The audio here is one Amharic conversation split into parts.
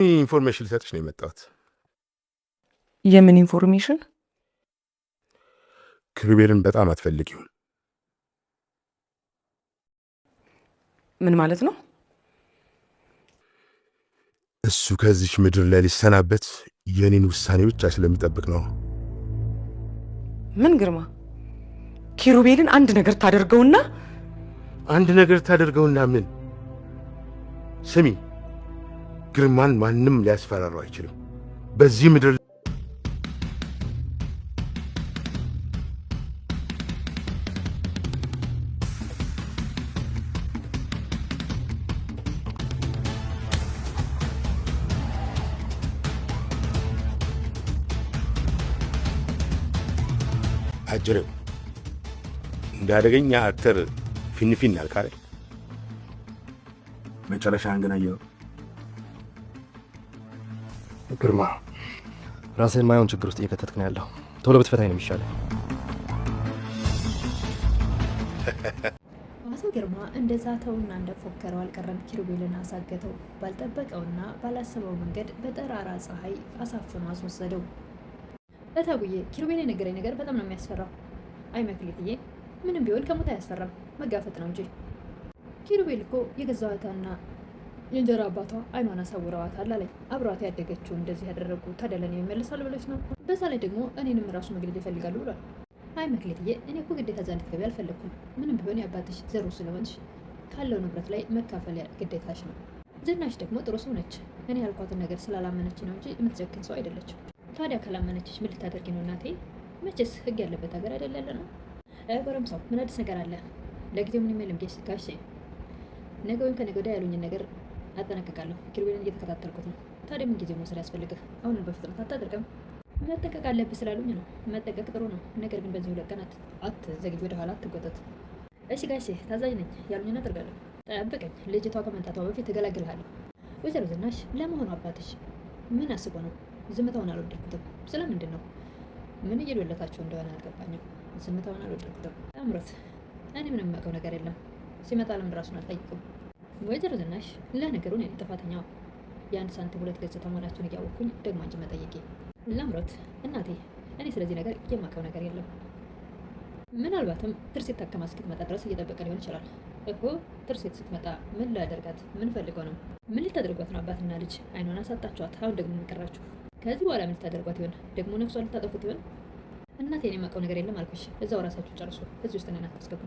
ኢንፎርሜሽን ልሰጥሽ ነው የመጣሁት። የምን ኢንፎርሜሽን? ኪሩቤልን በጣም አትፈልጊውም? ምን ማለት ነው? እሱ ከዚች ምድር ላይ ሊሰናበት የኔን ውሳኔ ብቻ ስለሚጠብቅ ነው። ምን ግርማ፣ ኪሩቤልን አንድ ነገር ታደርገውና ምን? ስሚ፣ ግርማን ማንም ሊያስፈራራው አይችልም በዚህ ምድር። አጀሬው እንዳደገኛ አክተር ፊንፊን ያልካለ መጨረሻ አንገናየው። ግርማ፣ ራስህን ማየውን ችግር ውስጥ እየከተትክ ነው ያለው። ቶሎ ብትፈታኝ ነው የሚሻለው። አቶ ግርማ እንደዛ ተውና እንደፎከረው አልቀረም። ኪሩቤልን አሳገተው። ባልጠበቀውና ባላሰበው መንገድ በጠራራ ፀሐይ አሳፍኖ አስወሰደው። እታጉዬ፣ ኪሩቤል የነገረኝ ነገር በጣም ነው የሚያስፈራው። አይ መክሊትዬ፣ ምንም ቢሆን ከሞት አያስፈራም፣ መጋፈጥ ነው እንጂ። ኪሩቤል እኮ የገዛዋታና የእንጀራ አባቷ አይኗን አሳውረዋታል አለኝ። አብሯት ያደገችው እንደዚህ ያደረጉ ታዲያ ለእኔ ይመልሳል ብለች ነው? በዛ ላይ ደግሞ እኔንም ራሱ መግደል ይፈልጋሉ ብሏል። አይ መክሊትዬ፣ እኔ እኮ ግዴታ እዛ እንድትገቢ አልፈለግኩም። ምንም ቢሆን የአባትሽ ዘሩ ስለሆንሽ ካለው ንብረት ላይ መካፈል ግዴታሽ ነው። ዝናሽ ደግሞ ጥሩ ሰው ነች። እኔ ያልኳትን ነገር ስላላመነች ነው እንጂ የምትጨክን ሰው አይደለችም። ታዲያ ካላመነችሽ ምን ልታደርጊ ነው እናቴ? መቼስ ህግ ያለበት ሀገር አይደለ ያለ ነው። ጎረምሳው፣ ምን አዲስ ነገር አለ? ለጊዜው ምን የሚልም ጌስ ጋሼ፣ ነገ ወይም ከነገ ወዲያ ያሉኝን ነገር አጠናቀቃለሁ። ኪሩቤልን እየተከታተልኩት ነው። ታዲያ ምን ጊዜ መውሰድ ያስፈልግህ? አሁንም በፍጥነት አታደርገም? መጠቀቅ አለብህ ስላሉኝ ነው። መጠቀቅ ጥሩ ነው፣ ነገር ግን በዚህ 2 ቀን አትዘግይ፣ ወደ ኋላ አትጎተት። እሺ ጋሼ፣ ታዛዥ ነኝ። ያሉኝን አደርጋለሁ። ጠብቀኝ፣ ልጅቷ ከመምጣቷ በፊት እገላግልሃለሁ። ወይዘሮ ዝናሽ፣ ለመሆኑ አባትሽ ምን አስቦ ነው? ዝምታውን አልወደድኩትም። ስለምንድን ነው? ምን እየዶለታችሁ እንደሆነ አልገባኝም። ዝምታውን አልወደድኩትም። አምሮት፣ እኔ ምንም የማውቀው ነገር የለም። ሲመጣ ለምን ራሱን አልጠይቅም? ወይዘሮ ዝናሽ፣ ለነገሩ እኔ ጥፋተኛው የአንድ ሳንቲም 2 ገጽታ መሆናችሁን እያወቅኩኝ ደግሞ አንቺ መጠየቄ። ላምሮት እናቴ፣ እኔ ስለዚህ ነገር የማውቀው ነገር የለም። ምናልባትም ትርሴት ታከማ እስክትመጣ ድረስ እየጠበቀ ሊሆን ይችላል እኮ። ትርሴት ስትመጣ ምን ላደርጋት? ምን ፈልገው ነው? ምን ልታደርጓት ነው? አባትና ልጅ አይኗን አሳጣችኋት። አሁን ደግሞ የሚቀራችሁ ከዚህ በኋላ ምን ልታደርጓት ይሆን? ደግሞ ነፍሷ ልታጠፉት ይሆን? እናቴ፣ እኔ የማውቀው ነገር የለም አልኩሽ። እዛው ራሳችሁ ጨርሱ። እዚህ ውስጥ እኔን አታስገቡ።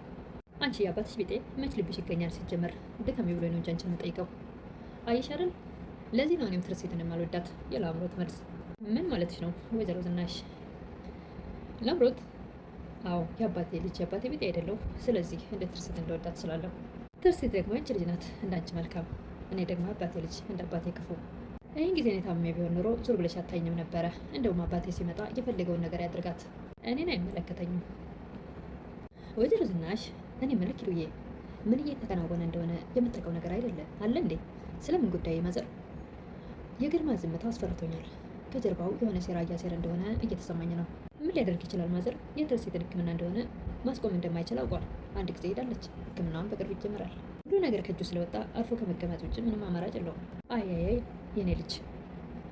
አንቺ የአባትሽ ቢጤ መች ልብሽ ይገኛል? ሲጀመር ድካሜ ብሎ ነው እንጂ አንቺን የምጠይቀው። አየሽ አይደል? ለዚህ ነው እኔም ትርሴትን የማልወዳት። የላምሮት መልስ። ምን ማለትሽ ነው ወይዘሮ ዝናሽ? ላምሮት፣ አዎ የአባቴ ልጅ የአባቴ ቢጤ አይደለሁ። ስለዚህ እንደ ትርሴት እንደወዳት ስላለሁ። ትርሴት ደግሞ አንቺ ልጅ ናት እንዳንቺ መልካም፣ እኔ ደግሞ አባቴ ልጅ እንደ አባቴ ክፉ። ይህን ጊዜ እኔ ታምሜ ቢሆን ኖሮ ዙር ብለሽ አታይኝም ነበረ። እንደውም አባቴ ሲመጣ የፈለገውን ነገር ያድርጋት፣ እኔን አይመለከተኝም። ወይዘሮ ዝናሽ፣ እኔ መልክ ኪሩዬ፣ ምን እየተከናወነ እንደሆነ የምታውቀው ነገር አይደለም አለ እንዴ? ስለምን ጉዳይ ማዘር? የግርማ ዝምታ አስፈርቶኛል። ከጀርባው የሆነ ሴራ እያሴረ እንደሆነ እየተሰማኝ ነው። ምን ሊያደርግ ይችላል ማዘር? የትርሴትን ሕክምና እንደሆነ ማስቆም እንደማይችል አውቋል። አንድ ጊዜ ሄዳለች፣ ሕክምናውን በቅርብ ይጀምራል። ሁሉ ነገር ከእጁ ስለወጣ አርፎ ከመቀመጥ ውጭ ምንም አማራጭ የለውም። አያያይ የኔ ልጅ፣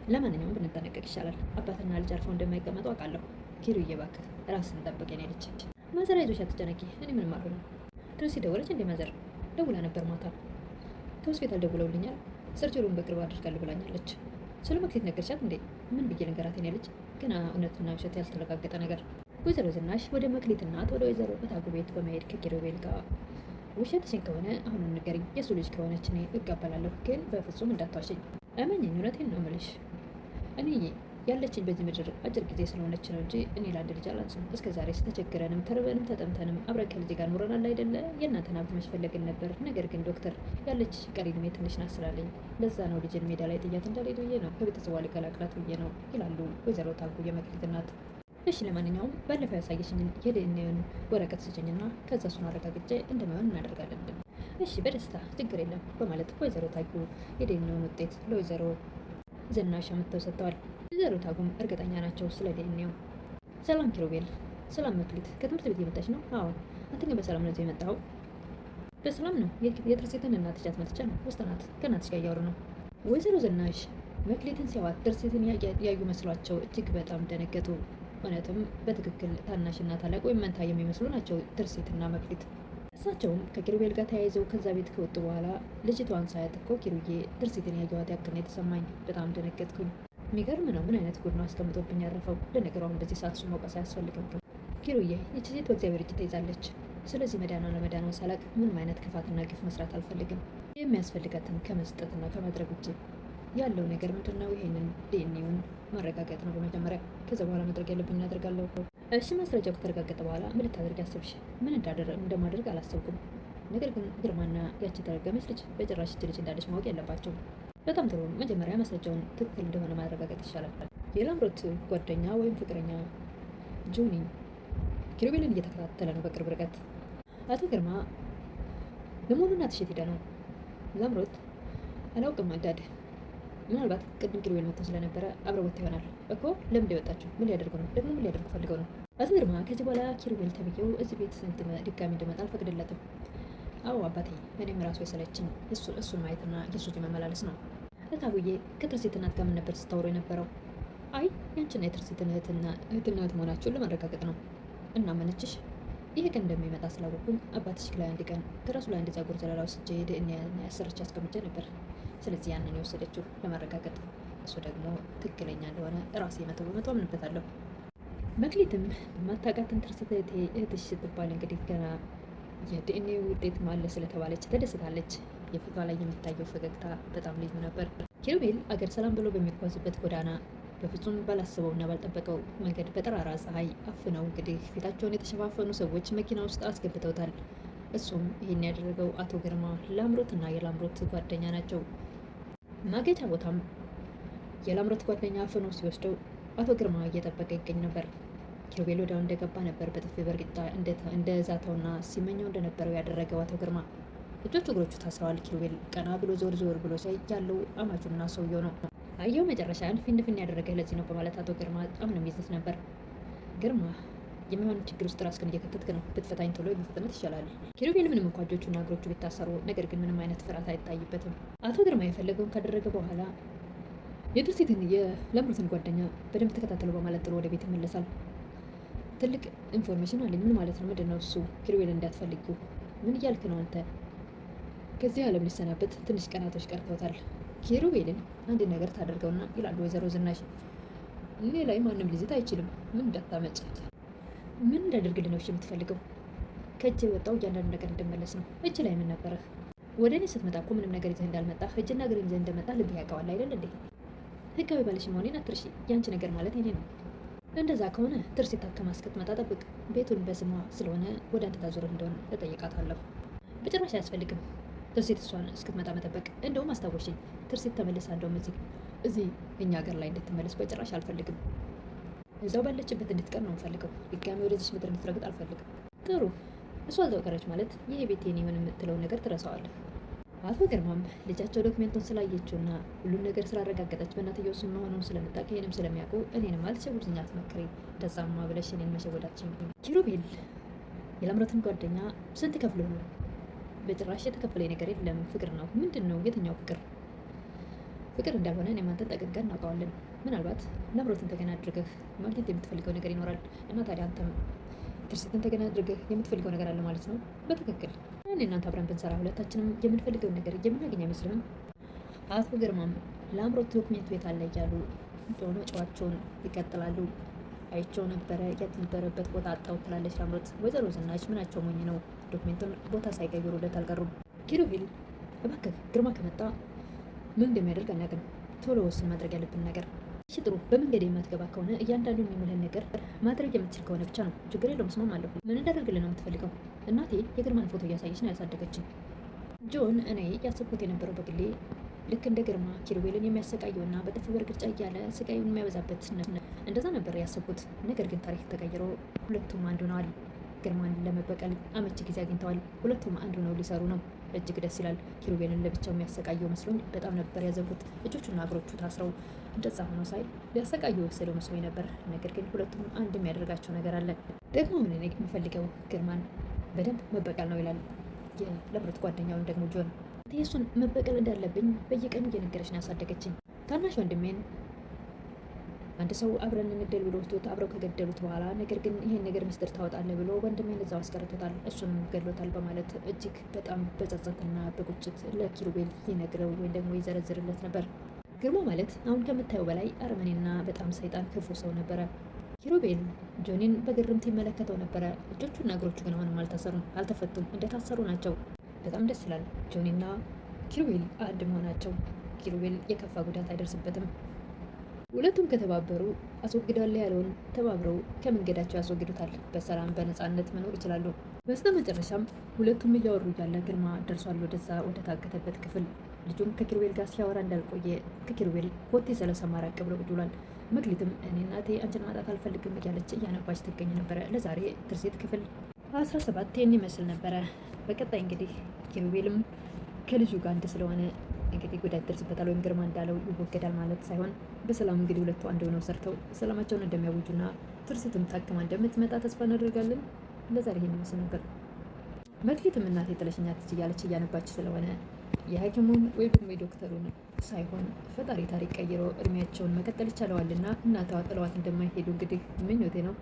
ለማንኛውም ብንጠነቀቅ ይሻላል። አባትና ልጅ አርፈው እንደማይቀመጡ አውቃለሁ። ኪሩዬ እባክህ ራስን ጠብቅ የኔ ልጅ። ማዘር አይዞሽ፣ አትጨነቂ፣ እኔ ምንም አልሆንም። ትርሲ ደወለች እንዴ ማዘር? ደውላ ነበር ማታ። ከሆስፒታል ደውለውልኛል። ሰርጀሪውን በቅርብ አድርጋለሁ ብላኛለች። ስለ መክሊት ነገርሻት እንዴ? ምን ብዬ ልንገራት የኔ ልጅ? ገና እውነትና ውሸት ያልተረጋገጠ ነገር። ወይዘሮ ዝናሽ ወደ መክሊት እናት ወደ ወይዘሮ እታጉ ቤት በመሄድ ከኪሩቤል ጋር ውሸትሽን ከሆነ አሁን ንገሪኝ፣ የሱ ልጅ ከሆነች እኔ እቀበላለሁ፣ ግን በፍጹም እንዳትዋሸኝ። እመኝኝ፣ እውነቴን ነው የምልሽ። እኔ ያለችኝ በዚህ ምድር አጭር ጊዜ ስለሆነች ነው እንጂ እኔ ለአንድ ልጅ አላንስም። እስከ ዛሬ ስተቸግረንም ተርበንም ተጠምተንም አብረን ከልጅ ጋር ኖረናል አይደለ? የእናንተን ሀብት መፈለግን ነበር። ነገር ግን ዶክተር ያለች ቀሪ ዕድሜ ትንሽ ናት ስላለኝ ለዛ ነው ልጅን ሜዳ ላይ ጥያት እንዳልሄድ ብዬ ነው፣ ከቤተሰቧ ሊቀላቅላት ብዬ ነው ይላሉ ወይዘሮ ታጉ የመክሊት እናት። እሺ ለማንኛውም ባለፈው ያሳየሽኝን የዲኤንኤውን ወረቀት ስጭኝና ከዛ እሱን አረጋግጬ እንደማይሆን እናደርጋለን። እሺ በደስታ ችግር የለም በማለት ወይዘሮ ታጉ የዲኤንኤውን ውጤት ለወይዘሮ ዝናሽ አምጥተው ሰጥተዋል። ወይዘሮ ታጉም እርግጠኛ ናቸው ስለ ዲኤንኤው። ሰላም ኪሩቤል። ሰላም መክሊት። ከትምህርት ቤት የመጣች ነው? አዎ። አንተ ግን በሰላም ነው የመጣው? በሰላም ነው። የትርሴትን እናትሽ አትመጥቼ ነው። ውስጥ ናት። ከእናትሽ ጋር እያወሩ ነው። ወይዘሮ ዝናሽ መክሊትን ሲያዋት ድርሴትን ያዩ መስሏቸው እጅግ በጣም ደነገጡ። እውነትም በትክክል ታናሽና ታላቅ ወይም መንታ የሚመስሉ ናቸው ድርሴትና መክሊት። እሳቸውም ከኪሩቤል ጋር ተያይዘው ከዛ ቤት ከወጡ በኋላ ልጅቷን ሳያት እኮ ኪሩዬ ድርሴትን ያየዋት ያክል ነው የተሰማኝ። በጣም ደነገጥኩኝ። የሚገርም ነው። ምን አይነት ጉድ ነው አስቀምጦብኝ ያረፈው። ለነገሩ አሁን በዚህ ሰዓት እሱ መውቀስ አያስፈልግም። ኪሩዬ ይቺ ሴት በእግዚአብሔር እጅ ተይዛለች። ስለዚህ መዳኗን ለመዳኗን ሳላቅ ምንም አይነት ክፋትና ግፍ መስራት አልፈልግም። የሚያስፈልጋትን ከመስጠትና ከማድረግ ውጭ ያለው ነገር ምንድን ነው? ይሄንን ዲኤንኤውን ማረጋገጥ ነው በመጀመሪያ። ከዛ በኋላ ማድረግ ያለብኝ እናደርጋለሁ። እሺ፣ ማስረጃው ከተረጋገጠ በኋላ ምን ልታደርግ ያሰብሽ? ምን እንደማደርግ አላሰብኩም። ነገር ግን ግርማና ያቺ ተረገመች ልጅ በጭራሽ ልጅ እንዳለች ማወቅ የለባቸው። በጣም ጥሩ። መጀመሪያ ማስረጃውን ትክክል እንደሆነ ማረጋገጥ ይሻላል። የላምሮት ጓደኛ ወይም ፍቅረኛ ጆኒ ኪሩቤልን እየተከታተለ ነው በቅርብ ርቀት። አቶ ግርማ ለመሆኑ እናትሽ የት ሄዳ ነው? ላምሮት አላውቅም አዳድ፣ ምናልባት ቅድም ኪሩቤል መጥቶ ስለነበረ አብረው ወጥተው ይሆናል እኮ። ለምን የወጣችሁ? ምን ሊያደርጉ ነው? ደግሞ ምን ሊያደርጉ ፈልገው ነው? አቶ ግርማ ከዚህ በኋላ ኪሩቤል ተብዬው እዚህ ቤት ድጋሚ እንድመጣ አልፈቅድለትም። አዎ አባቴ፣ እኔም ራሱ የሰለችኝ እሱን ማየትና የሱ መመላለስ ነው። እታቡዬ ከትርሲት እናት ጋር ምን ነበር ስታወሩ የነበረው? አይ ያንቺና የትርሲትን እህትና እህት መሆናቸውን ለማረጋገጥ ነው። እና መነችሽ? ይሄ ቀን እንደሚመጣ ስላወቅኩኝ አባትሽ ላይ አንድ ቀን ከራሱ ላይ አንድ ጸጉር ዘለላ ወስጄ ዲኤንኤ ያሰረች አስቀምጬ ነበር። ስለዚህ ያንን የወሰደችው ለማረጋገጥ፣ እሱ ደግሞ ትክክለኛ እንደሆነ ራሴ 100% አምንበታለሁ። መክሊትም በማታውቃትን ትርሲት እህትሽ ስትባል እንግዲህ ገና የዲኤንኤ ውጤት ማለ ስለተባለች ተደስታለች። የፊቷ ላይ የሚታየው ፈገግታ በጣም ልዩ ነበር። ኪሩቤል አገር ሰላም ብሎ በሚጓዝበት ጎዳና በፍጹም ባላስበውና ባልጠበቀው መንገድ በጠራራ ፀሐይ አፍነው እንግዲህ ፊታቸውን የተሸፋፈኑ ሰዎች መኪና ውስጥ አስገብተውታል። እሱም ይህን ያደረገው አቶ ግርማ ላምሮት እና የላምሮት ጓደኛ ናቸው። ማጌጫ ቦታም የላምሮት ጓደኛ አፍኖ ሲወስደው አቶ ግርማ እየጠበቀ ይገኝ ነበር። ኪሩቤል ወዲያው እንደገባ ነበር በጥፊ በርግጫ እንደ ዛተውና ሲመኘው እንደነበረው ያደረገው አቶ ግርማ። እጆቹ እግሮቹ ታስረዋል። ኪሩቤል ቀና ብሎ ዞር ብሎ ሲያይ ያለው አማቹና ሰውየው ነው። አየው መጨረሻን ፊንድፍን ያደረገ ለዚህ ነው በማለት አቶ ግርማ አሁንም ይዘት ነበር። ግርማ የሚሆን ችግር ውስጥ ራስህን እየከተትክ ነው፣ ብትፈታኝ ቶሎ በፍጥነት ይሻላል። ኪሩቤል ምንም እንኳ እጆቹና እግሮቹ ቢታሰሩ ነገር ግን ምንም አይነት ፍርሃት አይታይበትም። አቶ ግርማ የፈለገውን ካደረገ በኋላ የድርሲትን የላምሮትን ጓደኛ በደንብ ተከታተሉ በማለት ጥሎ ወደ ቤት ይመለሳል። ትልቅ ኢንፎርሜሽን አለኝ። ምን ማለት ነው? ምንድን ነው እሱ? ኪሩቤል እንዳትፈልጊው። ምን እያልክ ነው አንተ? ከዚህ ዓለም ሊሰናበት ትንሽ ቀናቶች ቀርተውታል። ኪሩቤልን አንድ ነገር ታደርገውና ይላሉ ወይዘሮ ዝናሽ፣ እኔ ላይ ማንም ሊዝት አይችልም። ምን እንዳታመጭ። ምን እንዳደርግልህ ነው የምትፈልገው? ከእጅ የወጣው እያንዳንዱ ነገር እንድመለስ ነው። እጅ ላይ ምን ነበረህ? ወደ እኔ ስትመጣ እኮ ምንም ነገር ይዘህ እንዳልመጣህ እጅና እግርን ይዘህ እንደመጣ ልብህ ያውቀዋል አይደል እንዴ? ህጋዊ ባለሽ መሆኔን አትርሺ። ያንቺ ነገር ማለት የኔ ነው። እንደዛ ከሆነ ትርሲት ታከማ እስክትመጣ ጠብቅ። ቤቱን በስሟ ስለሆነ ወደ አንተ ታዞርህ እንደሆነ እጠይቃታለሁ። በጭራሽ አያስፈልግም ትርሲት እሷን እስክትመጣ መጠበቅ። እንደውም አስታወሽኝ፣ ትርሲት ተመልሳ እንደውም እዚህ እኛ ሀገር ላይ እንድትመለስ በጭራሽ አልፈልግም። እዛው ባለችበት እንድትቀር ነው የምፈልገው። ድጋሚ ወደዚች ምድር እንድትረግጥ አልፈልግም። ጥሩ፣ እሷ እዛው ቀረች ማለት ይሄ ቤት የኔ የሆነ የምትለውን ነገር ትረሳዋለህ። አቶ ግርማም ልጃቸው ዶክሜንቱን ስላየችውና ሁሉን ነገር ስላረጋገጠች በእናትየው ስም መሆኑን ስለምታውቅ ይህንም ስለሚያውቁ እኔንም አልተሸውድኝ፣ አትመክሪ፣ እንደዛማ ብለሽ እኔን መሸወዳችን። ኪሩቤል የላምሮትን ጓደኛ ስንት ከፍሎ ነው? በጭራሽ የተከፈለ ነገር የለም። ፍቅር ነው። ምንድን ነው? የትኛው ፍቅር? ፍቅር እንዳልሆነ እኔም አንተን ጠቅቀን እናውቀዋለን። ምናልባት ላምሮትን ተገና አድርገህ ማግኘት የምትፈልገው ነገር ይኖራል እና ታዲያ አንተም ትርሲትን ተገና አድርገህ የምትፈልገው ነገር አለ ማለት ነው። በትክክል እኔ እናንተ አብረን ብንሰራ ሁለታችንም የምንፈልገውን ነገር የምናገኝ አይመስልም? አቶ ግርማም ላምሮት ዶክሜንት ቤት አለ እያሉ ሆነ ጨዋቸውን ይቀጥላሉ። አይቸው ነበረ የነበረበት ቦታ አጣው ትላለች ላምሮት። ወይዘሮ ዝናሽ ምናቸው ሞኝ ነው፣ ዶክሜንቱን ቦታ ሳይቀይሩለት አልቀሩም። ኪሩቤል እባክህ ግርማ ከመጣ ምን እንደሚያደርግ አናውቅም። ቶሎ ወስን ማድረግ ያለብን ነገር። እሺ ጥሩ፣ በመንገድ የማትገባ ከሆነ እያንዳንዱን የምልህን ነገር ማድረግ የምትችል ከሆነ ብቻ ነው። ችግር የለውም፣ እስማማለሁ። ምን እንዳደርግልህ ነው የምትፈልገው? እናቴ የግርማን ፎቶ እያሳየች ነው ያሳደገችኝ። ጆን እኔ ያሰብኩት የነበረው በግሌ ልክ እንደ ግርማ ኪሩቤልን የሚያሰቃየውና በጥፊ በርግጫ እያለ ስቃዩን የሚያበዛበት እንደዛ ነበር ያሰብኩት። ነገር ግን ታሪክ ተቀይሮ ሁለቱም አንድ ሆነዋል። ግርማን ለመበቀል አመቺ ጊዜ አግኝተዋል። ሁለቱም አንድ ሆነው ሊሰሩ ነው። እጅግ ደስ ይላል። ኪሩቤልን ለብቻው የሚያሰቃየው መስሎኝ በጣም ነበር ያዘንኩት። እጆቹና እግሮቹ ታስረው እንደዛ ሆኖ ሳይ ሊያሰቃየው የወሰደው መስሎኝ ነበር። ነገር ግን ሁለቱም አንድ የሚያደርጋቸው ነገር አለ። ደግሞ አሁን እኔ የምፈልገው ግርማን በደንብ መበቀል ነው ይላል የላምሮት ጓደኛውን ደግሞ ጆን። የእሱን መበቀል እንዳለብኝ በየቀኑ እየነገረች ነው ያሳደገችኝ። ታናሽ ወንድሜን አንድ ሰው አብረን እንግደል ብሎ ወስዶት አብረው ከገደሉት በኋላ ነገር ግን ይሄን ነገር ምስጢር ታወጣለህ ብሎ ወንድሜን እዛው አስቀርቶታል፣ እሱንም ገድሎታል በማለት እጅግ በጣም በጸጸትና በቁጭት ለኪሩቤል ይነግረው ወይም ደግሞ ይዘረዝርለት ነበር። ግርማ ማለት አሁን ከምታየው በላይ አረመኔና በጣም ሰይጣን ክፉ ሰው ነበረ። ኪሩቤል ጆኒን በግርምት ይመለከተው ነበረ። እጆቹና እግሮቹ ግን አሁንም አልተፈቱም፣ እንደታሰሩ ናቸው። በጣም ደስ ይላል ጆኒና ኪሩቤል አንድ መሆናቸው። ኪሩቤል የከፋ ጉዳት አይደርስበትም። ሁለቱም ከተባበሩ አስወግዳለሁ ያለውን ተባብረው ከመንገዳቸው ያስወግዱታል። በሰላም በነፃነት መኖር ይችላሉ። በስተ መጨረሻም ሁለቱም እያወሩ እያለ ግርማ ደርሷል ወደዛ ወደ ታገተበት ክፍል። ልጁም ከኪሩቤል ጋር ሲያወራ እንዳልቆየ ከኪሩቤል ኮቴ ስለሰማ ራቅ ብሎ ቁጭ ብሏል። መክሊትም እኔ እናቴ አንቺን ማጣት አልፈልግም እያለች እያነባች ትገኝ ነበረ። ለዛሬ ትርሲት ክፍል 17 ይህን ይመስል ነበረ። በቀጣይ እንግዲህ ኪሩቤልም ከልጁ ጋር አንድ ስለሆነ እንግዲህ ጉዳት ደርስበታል ወይም ግርማ እንዳለው ይወገዳል ማለት ሳይሆን በሰላም እንግዲህ ሁለቱ አንድ ሆነው ሰርተው ሰላማቸውን እንደሚያውጁና ትርሲትም ታክማ እንደምትመጣ ተስፋ እናደርጋለን። ለዛሬ ይሄን ይመስል ነበር። መክሊትም እናቴ ጥለሽኝ አትሂጂ እያለች እያነባች ስለሆነ የሐኪሙን ወይም ደግሞ የዶክተሩን ሳይሆን ፈጣሪ ታሪክ ቀይሮ እድሜያቸውን መቀጠል ይቻለዋልና እናቷ ጥለዋት እንደማይሄዱ እንግዲህ ምኞቴ ነው።